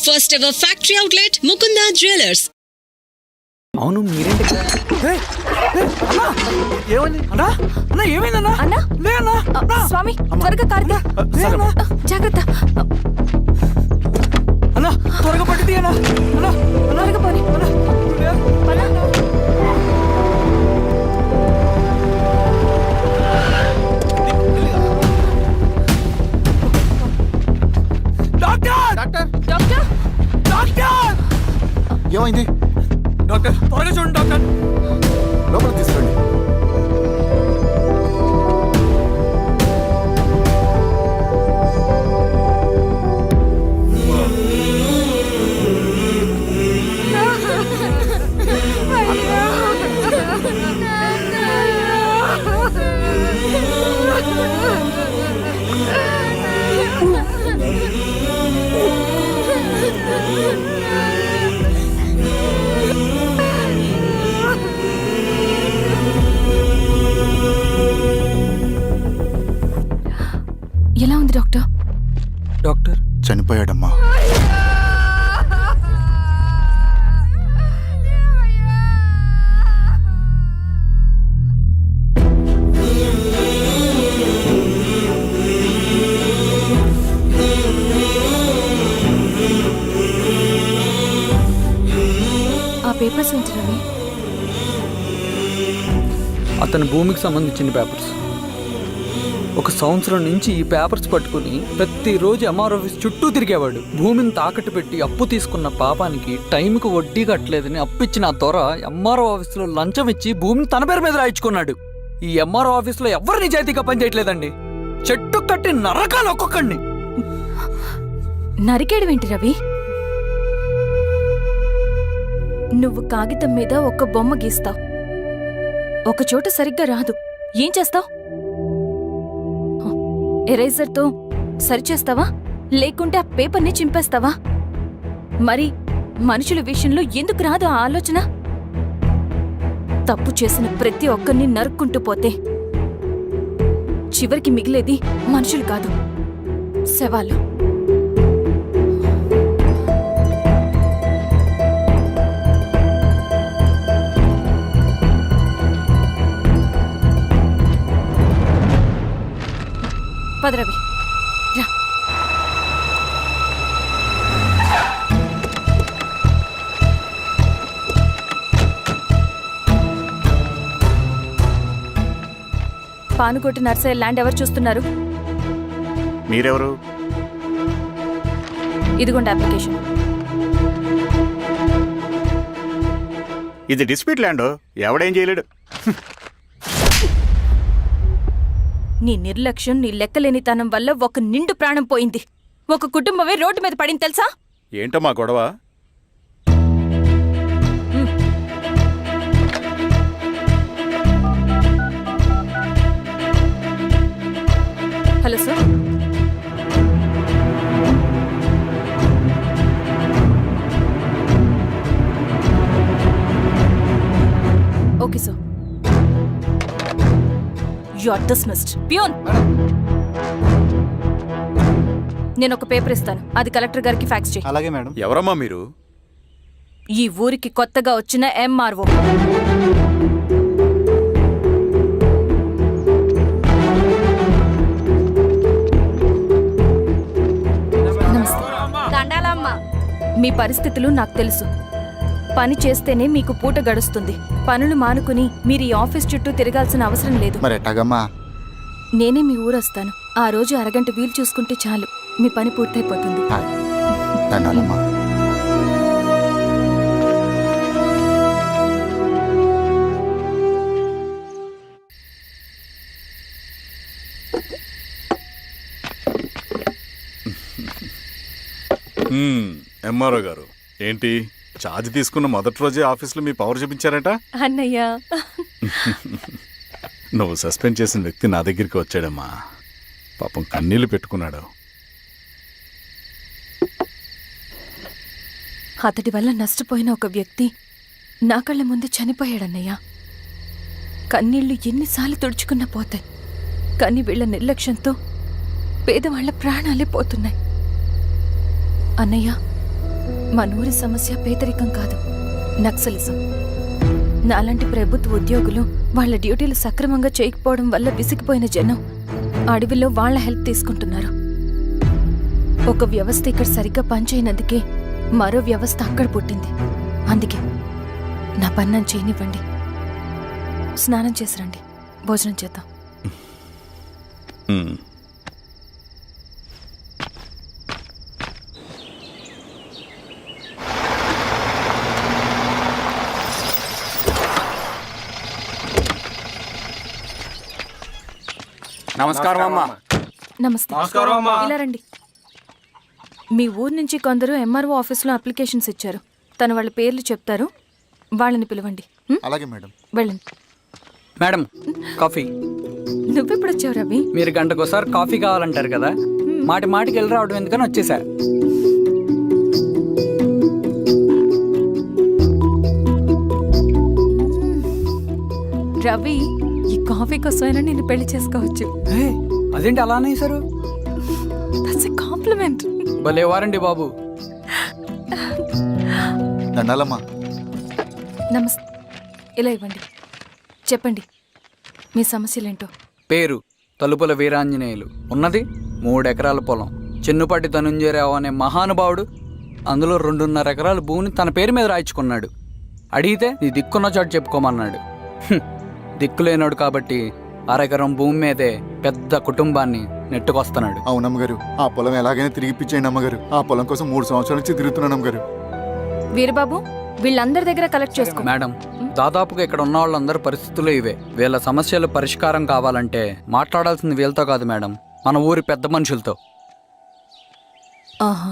First ever factory outlet, Mukunda Jewelers. అవును మీరేంటి ఏమైందన్నా? అన్నా స్వామి త్వరగా కారుతా, జాగ్రత్త అన్నా, త్వరగా పట్టిది అన్నా, త్వరగా పోనీ. ఏమైంది డాక్టర్? త్వరగా చూడండి డాక్టర్. లోపల తీసుకురండి. ఎలా ఉంది డాక్టర్? డాక్టర్ చనిపోయాడమ్మా. ఆ పేపర్స్ ఏంటి రవి? అతని భూమికి సంబంధించిన పేపర్స్. ఒక సంవత్సరం నుంచి ఈ పేపర్స్ పట్టుకుని ప్రతిరోజు ఎంఆర్ ఆఫీస్ చుట్టూ తిరిగేవాడు. భూమిని తాకట్టు పెట్టి అప్పు తీసుకున్న పాపానికి టైంకి వడ్డీ కట్టలేదని అప్పిచ్చిన ఆ దొర ఎంఆర్ఓ ఆఫీస్లో లంచం ఇచ్చి భూమిని తన పేరు మీద రాయించుకున్నాడు. ఈ ఎంఆర్ఓ ఆఫీస్లో ఎవరు నిజాయితీగా పనిచేయట్లేదండి. చెట్టు కట్టి నరకాలు ఒక్కొక్కడిని. నరికేడవేంటి రవి? నువ్వు కాగితం మీద ఒక బొమ్మ గీస్తావు, ఒక చోట సరిగ్గా రాదు, ఏం చేస్తావు? ఎరేజర్తో సరిచేస్తావా, లేకుంటే ఆ పేపర్ని చింపేస్తావా? మరి మనుషుల విషయంలో ఎందుకు రాదు ఆ ఆలోచన? తప్పు చేసిన ప్రతి ఒక్కరిని నరుక్కుంటూ పోతే చివరికి మిగిలేది మనుషులు కాదు, శవాలు. పదరవి రా. పానుకోటి నర్సయ్య ల్యాండ్ ఎవరు చూస్తున్నారు? మీరెవరు? ఇదిగోండి అప్లికేషన్. ఇది డిస్ప్యూట్ ల్యాండ్, ఎవడేం చేయలేడు. నీ నిర్లక్ష్యం, నీ లెక్కలేనితనం వల్ల ఒక నిండు ప్రాణం పోయింది. ఒక కుటుంబమే రోడ్డు మీద పడింది తెలుసా? ఏంటో మా గొడవ? Hello sir. Okay sir. You are dismissed. Peon, నేను ఒక పేపర్ ఇస్తాను, అది కలెక్టర్ గారికి ఫ్యాక్స్ చేయి. అలాగే మేడం. ఎవరమ్మా మీరు? ఈ ఊరికి కొత్తగా వచ్చిన ఎంఆర్ఓ. మీ పరిస్థితులు నాకు తెలుసు. పని చేస్తేనే మీకు పూట గడుస్తుంది. పనులు మానుకుని మీరు ఈ ఆఫీస్ చుట్టూ తిరగాల్సిన అవసరం లేదు. మరి ఎట్టాగమ్మా? నేనే మీ ఊరొస్తాను. ఆ రోజు అరగంట వీలు చూసుకుంటే చాలు, మీ పని పూర్తయిపోతుంది. ధన్యవాదమ్మా. ఎంఆర్ఓ గారు, ఏంటి ఛార్జ్ తీసుకున్న మొదటి రోజే ఆఫీస్లో మీ పవర్ చూపించారట? అన్నయ్య, నువ్వు సస్పెండ్ చేసిన వ్యక్తి నా దగ్గరికి వచ్చాడమ్మా. పాపం కన్నీళ్లు పెట్టుకున్నాడు. అతడి వల్ల నష్టపోయిన ఒక వ్యక్తి నా కళ్ళ ముందు చనిపోయాడన్నయ్య. కన్నీళ్లు ఎన్నిసార్లు తుడుచుకున్నా పోతాయి, కానీ వీళ్ల నిర్లక్ష్యంతో పేదవాళ్ల ప్రాణాలే పోతున్నాయి. అన్నయ్య, మనూరి సమస్య పేదరికం కాదు, నక్సలిజం. నాలాంటి ప్రభుత్వ ఉద్యోగులు వాళ్ళ డ్యూటీలు సక్రమంగా చేయకపోవడం వల్ల విసిగిపోయిన జనం అడవిలో వాళ్ళ హెల్ప్ తీసుకుంటున్నారు. ఒక వ్యవస్థ ఇక్కడ సరిగ్గా పనిచేయనందుకే మరో వ్యవస్థ అక్కడ పుట్టింది. అందుకే నా పన్నం చేయనివ్వండి. స్నానం చేసిరండి, భోజనం చేద్దాం. నమస్కారం అమ్మా. నమస్తే. ఇలా రండి. మీ ఊరు నుంచి కొందరు ఎంఆర్ఓ ఆఫీస్లో అప్లికేషన్స్ ఇచ్చారు. తను వాళ్ళ పేర్లు చెప్తారు, వాళ్ళని పిలవండి. అలాగే మేడం. వెళ్ళండి. Madam, coffee. నువ్వెప్పుడు వచ్చావు రవి? మీరు గంటకోసారి కాఫీ కావాలంటారు కదా, మాటి మాటికి వెళ్ళి రావడం ఎందుకని వచ్చేసా. రవి, ఈ కాఫీ కోసమైనా నేను పెళ్లి చేసుకోవచ్చు. అదేంటి అలా అనేసారు? That's a compliment. భలేవారండి బాబు. దండాలమ్మా. నమస్తే. ఇలా ఇవ్వండి. చెప్పండి, మీ సమస్యలేంటో. పేరు తలుపుల వీరాంజనేయులు. ఉన్నది 3 ఎకరాల పొలం. చెన్నుపాటి ధనుంజయరావు అనే మహానుభావుడు అందులో 2.5 ఎకరాల భూమిని తన పేరు మీద రాయించుకున్నాడు. అడిగితే నీ దిక్కున్న చోటు చెప్పుకోమన్నాడు. దిక్కులేనాడు కాబట్టి 1/2 ఎకరం భూమి మీదే పెద్ద కుటుంబాన్ని నెట్టుకొస్తున్నాడు. అవునమ్మగారు, ఆ పొలం ఎలాగైనా తిరిగి ఇప్పించేయండి అమ్మగారు. ఆ పొలం కోసం 3 సంవత్సరాల నుంచి తిరుగుతున్నాను అమ్మగారు. వీరబాబు, వీళ్ళందరి దగ్గర కలెక్ట్ చేసుకో. మేడం, దాదాపుగా ఇక్కడ ఉన్న వాళ్ళందరూ పరిస్థితులు ఇవే. వీళ్ళ సమస్యలు పరిష్కారం కావాలంటే మాట్లాడాల్సింది వీళ్ళతో కాదు మేడం, మన ఊరి పెద్ద మనుషులతో. ఆహా.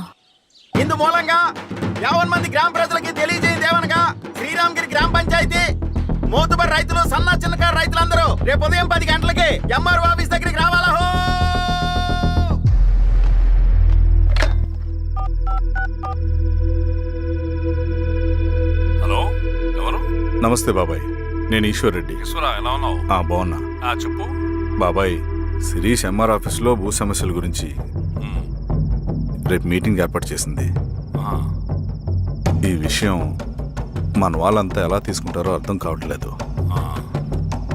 ఇందు మూలంగా 50 మంది గ్రామ ప్రజలకి తెలియజేయదేవనగా శ్రీరామగిరి గ్రామ పంచాయతీ మోతుబరి రైతులు, సన్న చిన్నకారు రైతులందరూ రేపు ఉదయం 10 గంటలకి ఎంఆర్ఓ ఆఫీస్ దగ్గరికి రావాలా. హలో, ఎవరు? నమస్తే బాబాయ్, నేను ఈశ్వర్ రెడ్డి. ఎలా ఉన్నావు? బాగున్నా. చెప్పు. బాబాయ్, శిరీష్ ఎంఆర్ ఆఫీస్లో భూ సమస్యల గురించి రేపు మీటింగ్ ఏర్పాటు చేసింది. ఈ విషయం మన వాళ్ళంతా ఎలా తీసుకుంటారో అర్థం కావట్లేదు.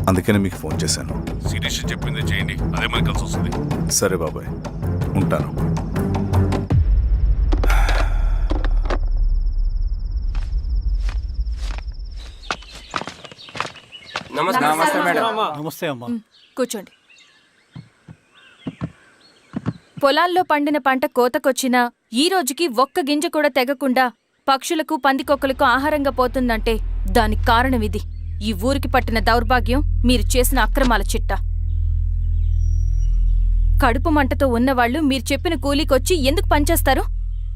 అందుకనే మీకు ఫోన్ చేశాను. శిరీష్ చెప్పింది చేయండి, అదే మనకి కలిసి వస్తుంది. సరే బాబాయ్, ఉంటాను. నమస్తే అమ్మా. కూర్చోండి. పొలాల్లో పండిన పంట కోతకొచ్చినా ఈ రోజుకి ఒక్క గింజ కూడా తెగకుండా పక్షులకు, పందికొక్కలకు ఆహారంగా పోతుందంటే దానికి కారణం ఇది. ఈ ఊరికి పట్టిన దౌర్భాగ్యం మీరు చేసిన అక్రమాల చిట్ట. కడుపు మంటతో ఉన్నవాళ్లు మీరు చెప్పిన కూలీకొచ్చి ఎందుకు పనిచేస్తారు?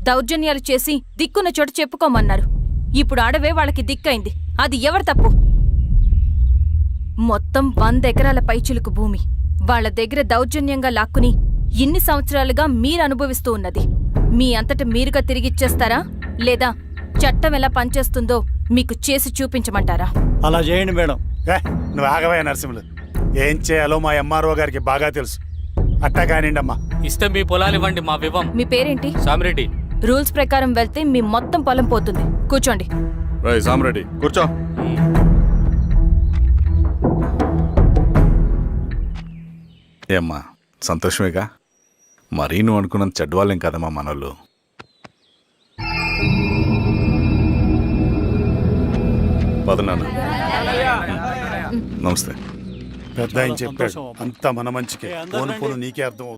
దౌర్జన్యాలు చేసి దిక్కున్న చోట చెప్పుకోమన్నారు. ఇప్పుడు అడవే వాళ్ళకి దిక్కైంది. అది ఎవరి తప్పు? మొత్తం 100 ఎకరాల పైచిలుకు భూమి వాళ్ళ దగ్గర దౌర్జన్యంగా లాక్కుని ఇన్ని సంవత్సరాలుగా మీరు అనుభవిస్తూ ఉన్నది. మీ అంతట మీరుగా తిరిగిచ్చేస్తారా, లేదా చట్టం ఎలా పనిచేస్తుందో మీకు చేసి చూపించమంటారా? అలా చేయండి మేడం. నువ్వు ఆగవే నరసింహులు. ఏం చేయాలో మా ఎంఆర్ఓ గారికి బాగా తెలుసు. అట్టా కానివ్వండి అమ్మా. ఇస్తే మీ పొలాలు ఇవ్వండి, మా వివం. మీ పేరేంటి? సామిరెడ్డి. రూల్స్ ప్రకారం వెళ్తే మీ మొత్తం పొలం పోతుంది. కూర్చోండి. సామిరెడ్డి కూర్చో. ఏమ్మా, సంతోషమేగా? మరీ నువ్వు అనుకున్నంత చెడ్డవాళ్ళేం కదమ్మా మనోళ్ళు. పదనాన్న. నమస్తే. పెద్ద ఆయన చెప్పాడు, అంతా మన మంచికే. పోను పోను నీకే అర్థం.